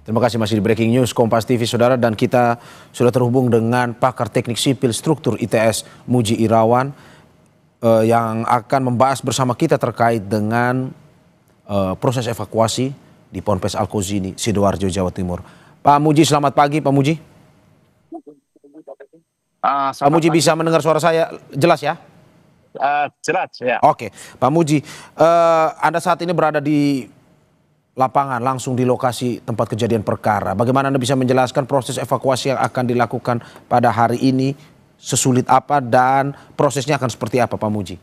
Terima kasih masih di Breaking News Kompas TV, saudara, dan kita sudah terhubung dengan pakar teknik sipil struktur ITS Muji Irawan yang akan membahas bersama kita terkait dengan proses evakuasi di Ponpes Al-Kozini, Sidoarjo, Jawa Timur. Pak Muji, selamat pagi Pak Muji. Pak Muji bisa mendengar suara saya jelas ya? Jelas ya. Oke, Pak Muji, Anda saat ini berada di lapangan, langsung di lokasi tempat kejadian perkara. Bagaimana Anda bisa menjelaskan proses evakuasi yang akan dilakukan pada hari ini, sesulit apa dan prosesnya akan seperti apa, Pak Muji?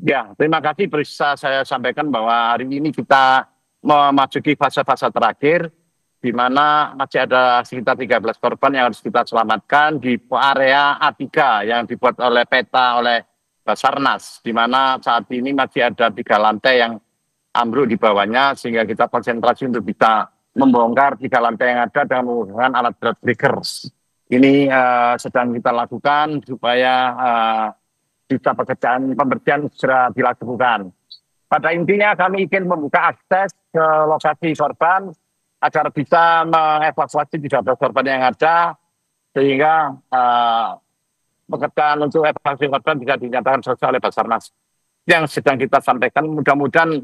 Ya, terima kasih. Bisa saya sampaikan bahwa hari ini kita memasuki fase-fase terakhir, di mana masih ada sekitar 13 korban yang harus kita selamatkan di area A3 yang dibuat oleh peta oleh Basarnas, di mana saat ini masih ada 3 lantai yang ambruk di bawahnya, sehingga kita konsentrasi untuk bisa membongkar 3 lantai yang ada dengan menggunakan alat berat breakers. Ini sedang kita lakukan supaya bisa pekerjaan pembersihan segera dilakukan. Pada intinya kami ingin membuka akses ke lokasi korban agar bisa mengevakuasi 13 korban yang ada, sehingga pekerjaan untuk evakuasi korban bisa dinyatakan selesai oleh Basarnas. Yang sedang kita sampaikan, mudah-mudahan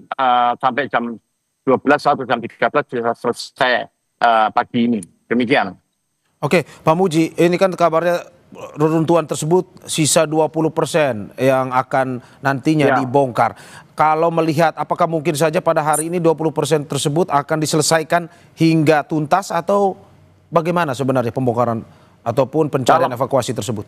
sampai jam 12 atau jam 13 bisa selesai pagi ini. Demikian. Oke, Pak Muji, ini kan kabarnya reruntuhan tersebut sisa 20% yang akan nantinya dibongkar. Kalau melihat, apakah mungkin saja pada hari ini 20% tersebut akan diselesaikan hingga tuntas, atau bagaimana sebenarnya pembongkaran ataupun pencarian evakuasi tersebut?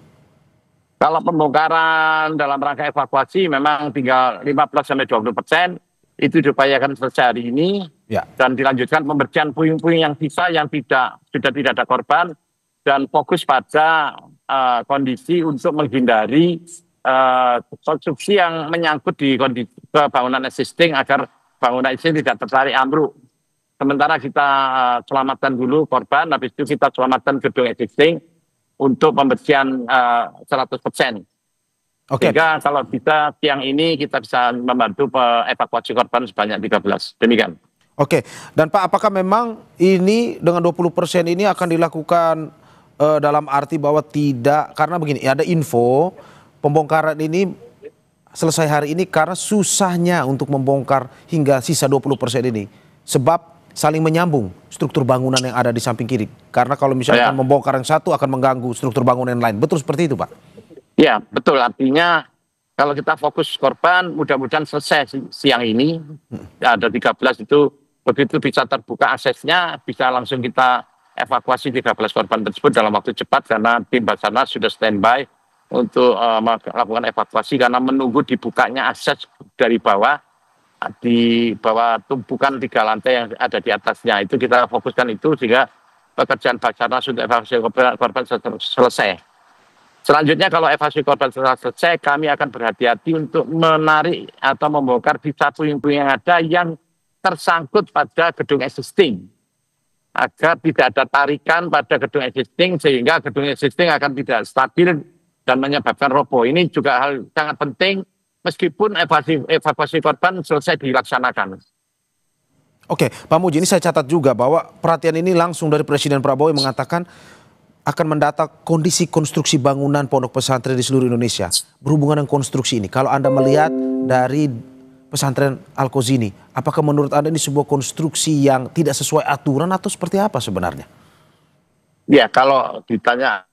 Kalau pembongkaran dalam rangka evakuasi memang tinggal 15-20%, itu diupayakan selesai hari ini, dan dilanjutkan pembersihan puing-puing yang sisa yang sudah tidak ada korban, dan fokus pada kondisi untuk menghindari konstruksi yang menyangkut di kondisi bangunan existing agar bangunan existing tidak tertarik ambruk. Sementara kita selamatkan dulu korban, habis itu kita selamatkan gedung existing untuk pembersihan 100%. Sehingga kalau bisa siang ini kita bisa membantu evakuasi korban sebanyak 13. Demikian. Oke, dan Pak, apakah memang ini dengan 20% ini akan dilakukan dalam arti bahwa tidak, karena begini, ada info pembongkaran ini selesai hari ini karena susahnya untuk membongkar hingga sisa 20% ini, sebab saling menyambung struktur bangunan yang ada di samping kiri. Karena kalau misalnya membongkar yang satu akan mengganggu struktur bangunan yang lain. Betul seperti itu, Pak? Ya, betul. Artinya kalau kita fokus korban, mudah-mudahan selesai siang ini. Ada 13 itu, begitu bisa terbuka aksesnya, bisa langsung kita evakuasi 13 korban tersebut dalam waktu cepat, karena tim Basarnas sudah standby untuk melakukan evakuasi karena menunggu dibukanya akses dari bawah. Di bawah tumpukan 3 lantai yang ada di atasnya, itu kita fokuskan itu sehingga pekerjaan Basarnas untuk evakuasi korban selesai. Selanjutnya kalau evakuasi korban selesai, kami akan berhati-hati untuk menarik atau membongkar sisa puing-puing yang ada yang tersangkut pada gedung existing, agar tidak ada tarikan pada gedung existing sehingga gedung existing akan tidak stabil dan menyebabkan roboh. Ini juga hal sangat penting. Meskipun evakuasi korban selesai dilaksanakan. Oke, Pak Muji, ini saya catat juga bahwa perhatian ini langsung dari Presiden Prabowo yang mengatakan akan mendata kondisi konstruksi bangunan pondok pesantren di seluruh Indonesia. Berhubungan dengan konstruksi ini, kalau Anda melihat dari pesantren Al-Kozini, apakah menurut Anda ini sebuah konstruksi yang tidak sesuai aturan atau seperti apa sebenarnya? Ya, kalau ditanya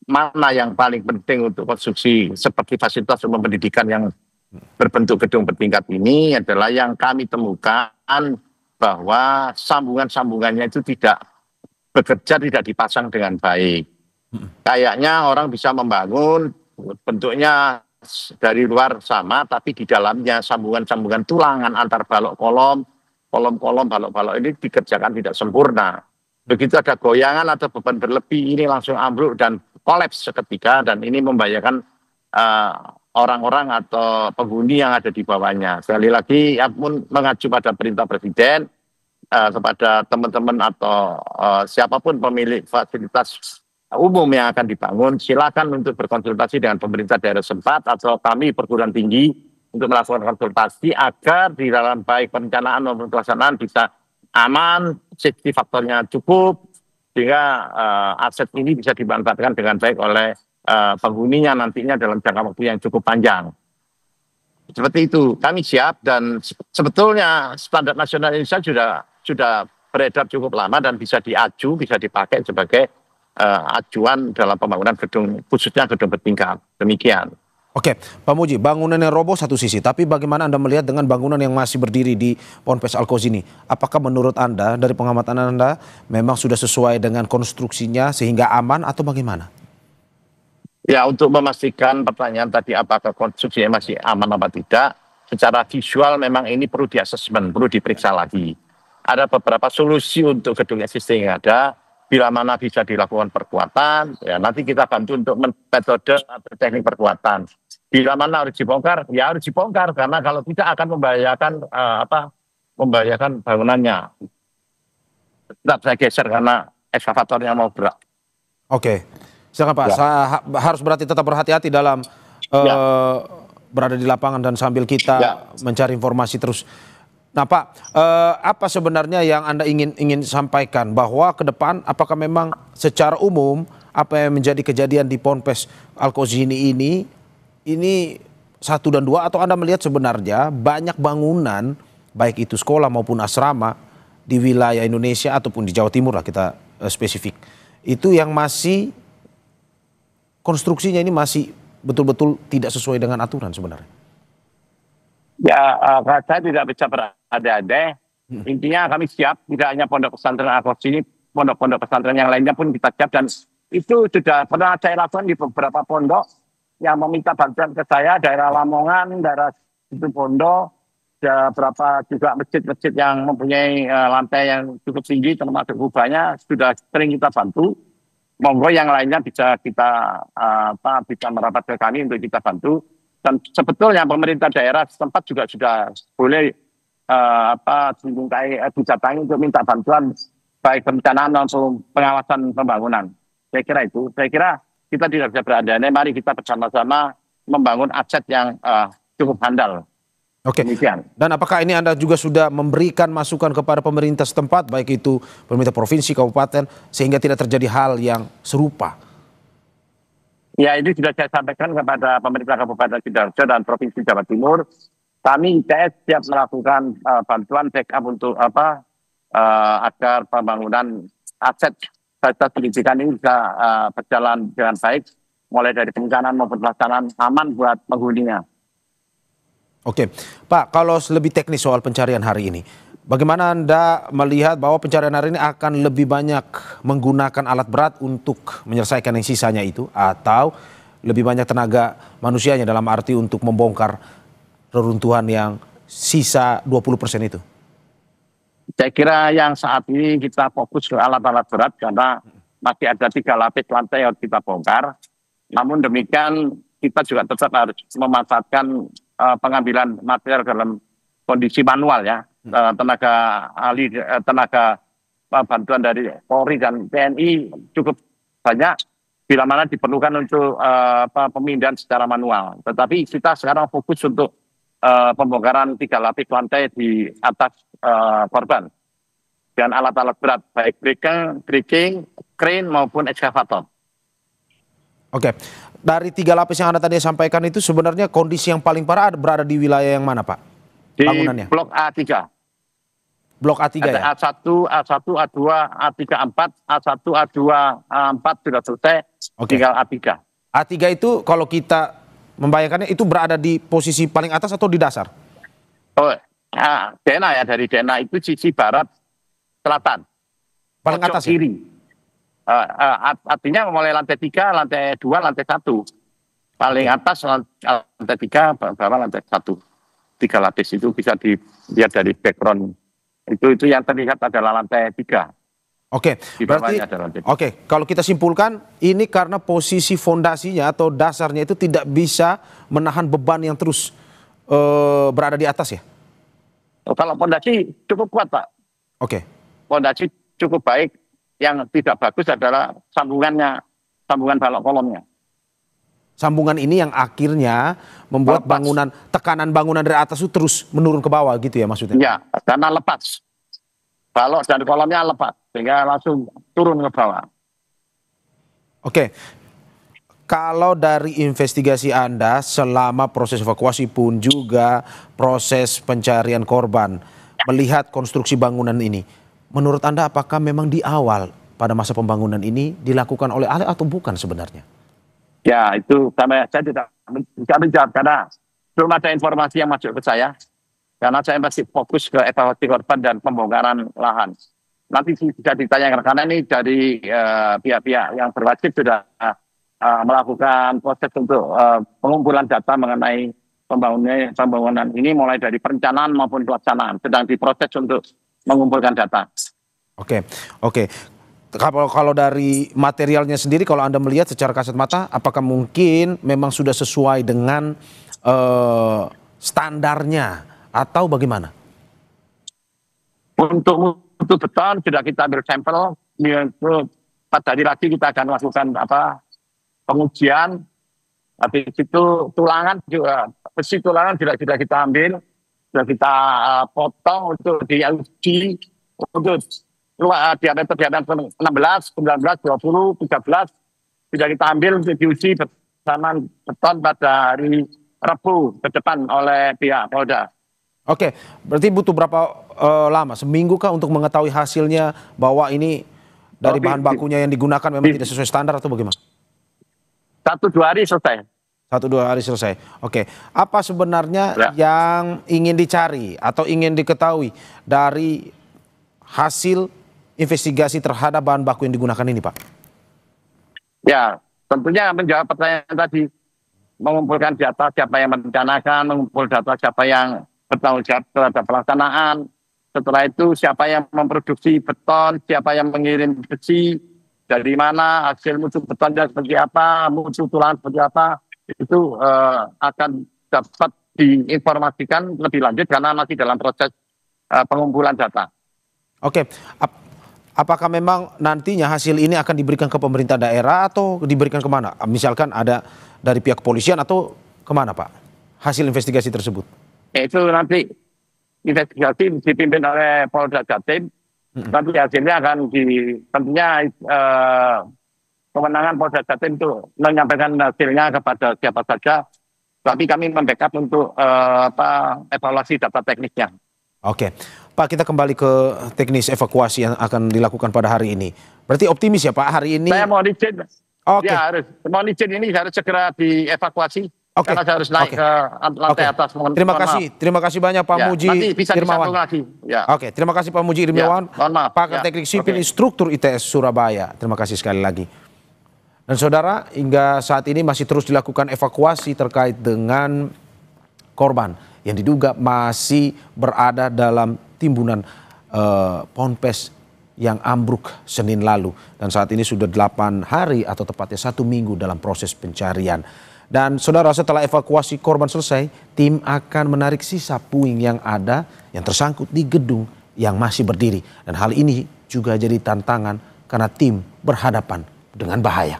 mana yang paling penting untuk konstruksi seperti fasilitas umum pendidikan yang berbentuk gedung bertingkat ini, adalah yang kami temukan bahwa sambungan-sambungannya itu tidak bekerja, tidak dipasang dengan baik. Kayaknya orang bisa membangun bentuknya dari luar sama, tapi di dalamnya sambungan-sambungan tulangan antar balok kolom, balok-balok ini dikerjakan tidak sempurna. Begitu ada goyangan atau beban berlebih, ini langsung ambruk dan kolaps seketika, dan ini membahayakan orang-orang atau penghuni yang ada di bawahnya. Sekali lagi, pun mengacu pada perintah Presiden kepada teman-teman atau siapapun pemilik fasilitas umum yang akan dibangun, silakan untuk berkonsultasi dengan pemerintah daerah setempat atau kami perguruan tinggi untuk melakukan konsultasi agar di dalam baik perencanaan maupun pelaksanaan bisa aman, safety faktornya cukup, sehingga aset ini bisa dimanfaatkan dengan baik oleh penghuninya nantinya dalam jangka waktu yang cukup panjang. Seperti itu, kami siap dan sebetulnya standar nasional Indonesia sudah beredar cukup lama dan bisa diaju, bisa dipakai sebagai acuan dalam pembangunan gedung, khususnya gedung bertingkat. Demikian. Oke, Pak Muji, bangunan yang roboh satu sisi, tapi bagaimana Anda melihat dengan bangunan yang masih berdiri di Ponpes Al-Qoz ini? Apakah menurut Anda, dari pengamatan Anda, memang sudah sesuai dengan konstruksinya sehingga aman atau bagaimana? Ya, untuk memastikan pertanyaan tadi apakah konstruksinya masih aman apa tidak, secara visual memang ini perlu di-assessment, perlu diperiksa lagi. Ada beberapa solusi untuk gedung existing yang ada, bila mana bisa dilakukan perkuatan, ya nanti kita bantu untuk metode atau teknik perkuatan. Bila mana harus dibongkar, ya harus dibongkar karena kalau tidak akan membahayakan bangunannya. Tetap saya geser karena ekskavatornya mau berat. Oke, silakan Pak. Ya. Saya harus berarti tetap berhati-hati dalam berada di lapangan dan sambil kita mencari informasi terus. Nah Pak, apa sebenarnya yang Anda ingin sampaikan bahwa ke depan apakah memang secara umum apa yang menjadi kejadian di Ponpes Al-Qoz ini 1 dan 2 atau Anda melihat sebenarnya banyak bangunan baik itu sekolah maupun asrama di wilayah Indonesia ataupun di Jawa Timur lah kita spesifik itu yang masih konstruksinya ini masih betul-betul tidak sesuai dengan aturan sebenarnya? Ya, saya tidak bisa berandai-andai. Intinya kami siap, tidak hanya pondok pesantren Al-Qoz ini, pondok-pondok pesantren yang lainnya pun kita siap dan itu sudah pernah saya lakukan di beberapa pondok yang meminta bantuan ke saya, daerah Lamongan, daerah Situbondo, ada berapa juga masjid-masjid yang mempunyai lantai yang cukup tinggi, termasuk kubahnya sudah sering kita bantu. Monggo yang lainnya bisa kita bisa merapat ke kami untuk kita bantu. Dan sebetulnya pemerintah daerah setempat juga sudah boleh didatangi untuk minta bantuan baik perencanaan maupun pengawasan pembangunan. Saya kira itu. Saya kira kita tidak bisa berandai-andai. Mari kita bersama-sama membangun aset yang cukup handal. Oke. Demikian. Dan apakah ini Anda juga sudah memberikan masukan kepada pemerintah setempat, baik itu pemerintah provinsi, kabupaten, sehingga tidak terjadi hal yang serupa? Ya, ini sudah saya sampaikan kepada pemerintah Kabupaten Sidoarjo dan Provinsi Jawa Timur. Kami ITS siap melakukan bantuan backup untuk agar pembangunan aset fasilitas pendidikan ini bisa berjalan dengan baik, mulai dari perencanaan maupun pelaksanaan aman buat penghuninya. Oke, Pak, kalau lebih teknis soal pencarian hari ini, bagaimana Anda melihat bahwa pencarian hari ini akan lebih banyak menggunakan alat berat untuk menyelesaikan yang sisanya itu, atau lebih banyak tenaga manusianya dalam arti untuk membongkar reruntuhan yang sisa 20% itu? Saya kira yang saat ini kita fokus ke alat-alat berat karena masih ada 3 lapis lantai yang kita bongkar. Namun demikian kita juga tetap harus memanfaatkan pengambilan material dalam kondisi manual ya. Tenaga ahli, tenaga bantuan dari Polri dan TNI cukup banyak bila mana diperlukan untuk pemindahan secara manual. Tetapi kita sekarang fokus untuk pembongkaran 3 lapis lantai di atas korban dengan alat-alat berat baik breaking, crane maupun ekskavator. Oke, dari 3 lapis yang Anda tadi sampaikan itu sebenarnya kondisi yang paling parah berada di wilayah yang mana, Pak? Di bangunannya? Blok A3. Blok A3 ada ya? A1, A1, A2, A3, A4, A1, A2, A4 sudah selesai, tinggal A3. A3 itu kalau kita membayangkannya itu berada di posisi paling atas atau di dasar? Oh, Dena ya, dari Dena itu sisi barat selatan. Paling atas ya? Kiri. Artinya mulai lantai 3, lantai 2, lantai 1. Paling atas lantai 3, bawah lantai 1. 3 lapis itu bisa dilihat dari background. Itu yang terlihat adalah lantai 3. Oke, berarti kalau kita simpulkan ini karena posisi fondasinya atau dasarnya itu tidak bisa menahan beban yang terus berada di atas ya? Kalau fondasi cukup kuat, Pak. Oke. Fondasi cukup baik. Yang tidak bagus adalah sambungan balok kolomnya. Sambungan ini yang akhirnya membuat bangunan, tekanan bangunan dari atas itu terus menurun ke bawah gitu ya maksudnya? Ya, karena lepas. Balok dan kolomnya lepas, sehingga langsung turun ke bawah. Oke, kalau dari investigasi Anda selama proses evakuasi pun juga proses pencarian korban, melihat konstruksi bangunan ini, menurut Anda apakah memang di awal pada masa pembangunan ini dilakukan oleh ahli atau bukan sebenarnya? Ya, itu saya tidak bisa menjawab karena belum ada informasi yang masuk ke saya. Karena saya masih fokus ke evakuasi korban dan pembongkaran lahan. Nanti bisa ditanyakan karena ini dari pihak-pihak yang berwajib sudah melakukan proses untuk pengumpulan data mengenai pembangunan ini mulai dari perencanaan maupun pelaksanaan sedang diproses untuk mengumpulkan data. Oke, oke. Kalau dari materialnya sendiri, kalau Anda melihat secara kasat mata, apakah mungkin memang sudah sesuai dengan standarnya atau bagaimana? Untuk beton sudah kita ambil sampel. Pada hari lagi kita akan lakukan pengujian. Habis itu tulangan juga, besi tulangan sudah kita ambil, sudah kita potong untuk diuji untuk diameter 16, 19, 20, 13 sudah kita ambil untuk diuji bersama beton pada hari Rabu ke depan oleh pihak Polda. Oke, berarti butuh berapa lama? Seminggu kah untuk mengetahui hasilnya bahwa ini dari bahan bakunya yang digunakan memang tidak sesuai standar atau bagaimana? 1-2 hari selesai. 1-2 hari selesai. Oke, apa sebenarnya yang ingin dicari atau ingin diketahui dari hasil investigasi terhadap bahan baku yang digunakan ini, Pak? Ya, tentunya menjawab pertanyaan tadi, mengumpulkan data siapa yang merencanakan, mengumpulkan data siapa yang bertanggung jawab terhadap pelaksanaan. Setelah itu siapa yang memproduksi beton, siapa yang mengirim besi, dari mana, hasil mutu betonnya seperti apa, mutu tulang seperti apa, itu akan dapat diinformasikan lebih lanjut karena masih dalam proses pengumpulan data. Oke, apakah memang nantinya hasil ini akan diberikan ke pemerintah daerah atau diberikan kemana? Misalkan ada dari pihak kepolisian atau kemana, Pak? Hasil investigasi tersebut? Itu nanti investigasi dipimpin oleh Polda Jatim. Nanti hasilnya akan tentunya kewenangan Polda Jatim itu menyampaikan hasilnya kepada siapa saja. Tapi kami membackup untuk evaluasi data teknisnya. Oke, Pak, kita kembali ke teknis evakuasi yang akan dilakukan pada hari ini. Berarti optimis ya, Pak, hari ini? Saya mohon izin. Oke. Ya, mohon izin ini harus segera dievakuasi. Oke. Karena saya harus naik ke lantai atas. Terima kasih banyak Pak Muji Irmawan. Ya. Oke, terima kasih Pak Muji Irmawan, pakar teknik sipil instruktur ITS Surabaya. Terima kasih sekali lagi. Dan saudara, hingga saat ini masih terus dilakukan evakuasi terkait dengan korban yang diduga masih berada dalam timbunan ponpes yang ambruk Senin lalu. Dan saat ini sudah 8 hari atau tepatnya 1 minggu dalam proses pencarian. Dan saudara, setelah evakuasi korban selesai, tim akan menarik sisa puing yang ada yang tersangkut di gedung yang masih berdiri. Dan hal ini juga jadi tantangan karena tim berhadapan dengan bahaya.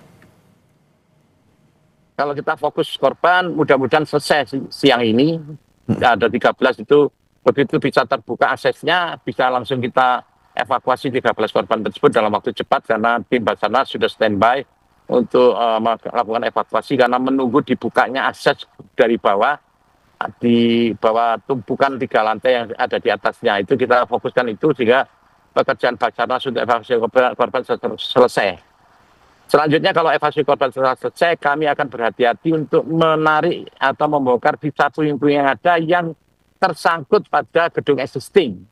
Kalau kita fokus korban, mudah-mudahan selesai siang ini. Ada 13 itu, begitu bisa terbuka aksesnya, bisa langsung kita evakuasi 13 korban tersebut dalam waktu cepat karena tim Basarnas sudah standby untuk melakukan evakuasi karena menunggu dibukanya akses dari bawah, di bawah tumpukan 3 lantai yang ada di atasnya. Itu kita fokuskan itu sehingga pekerjaan Basarnas untuk evakuasi korban selesai. Selanjutnya kalau evakuasi korban selesai, kami akan berhati-hati untuk menarik atau membongkar sisa puing-puing yang ada yang tersangkut pada gedung existing.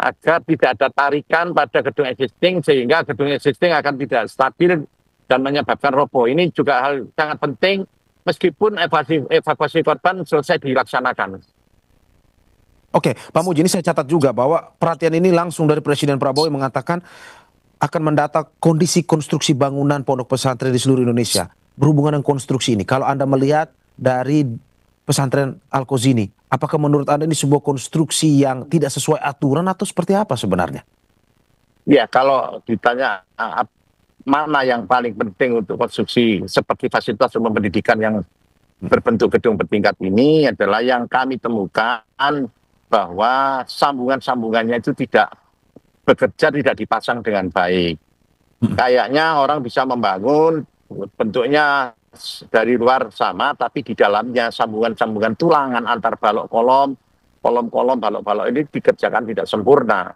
Agar tidak ada tarikan pada gedung existing sehingga gedung existing akan tidak stabil dan menyebabkan roboh. Ini juga hal sangat penting meskipun evakuasi korban selesai dilaksanakan. Oke, Pak Muji, ini saya catat juga bahwa perhatian ini langsung dari Presiden Prabowo yang mengatakan akan mendata kondisi konstruksi bangunan pondok pesantren di seluruh Indonesia. Berhubungan dengan konstruksi ini, kalau Anda melihat dari pesantren Al-Qazini, apakah menurut Anda ini sebuah konstruksi yang tidak sesuai aturan atau seperti apa sebenarnya? Ya, kalau ditanya mana yang paling penting untuk konstruksi seperti fasilitas umum pendidikan yang berbentuk gedung bertingkat ini adalah yang kami temukan bahwa sambungan-sambungannya itu tidak bekerja, tidak dipasang dengan baik. Kayaknya orang bisa membangun bentuknya dari luar sama, tapi di dalamnya sambungan-sambungan tulangan antar balok kolom, kolom-kolom, balok-balok ini dikerjakan tidak sempurna.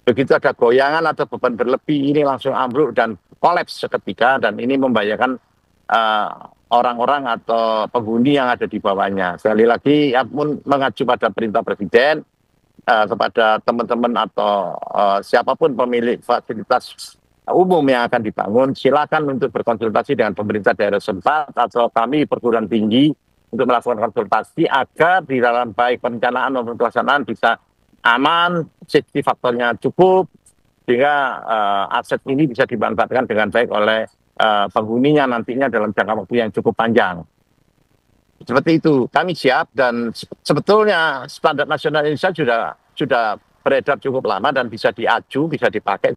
Begitu ada goyangan atau beban berlebih, ini langsung ambruk dan kolaps seketika, dan ini membahayakan orang-orang atau penghuni yang ada di bawahnya. Sekali lagi, pun mengacu pada perintah Presiden, kepada teman-teman atau siapapun pemilik fasilitas umum yang akan dibangun, silakan untuk berkonsultasi dengan pemerintah daerah setempat atau kami perguruan tinggi untuk melakukan konsultasi agar di dalam baik perencanaan maupun pelaksanaan bisa aman, safety faktornya cukup, sehingga aset ini bisa dimanfaatkan dengan baik oleh penghuninya nantinya dalam jangka waktu yang cukup panjang. Seperti itu, kami siap, dan sebetulnya standar nasional Indonesia sudah beredar cukup lama dan bisa diaju, bisa dipakai.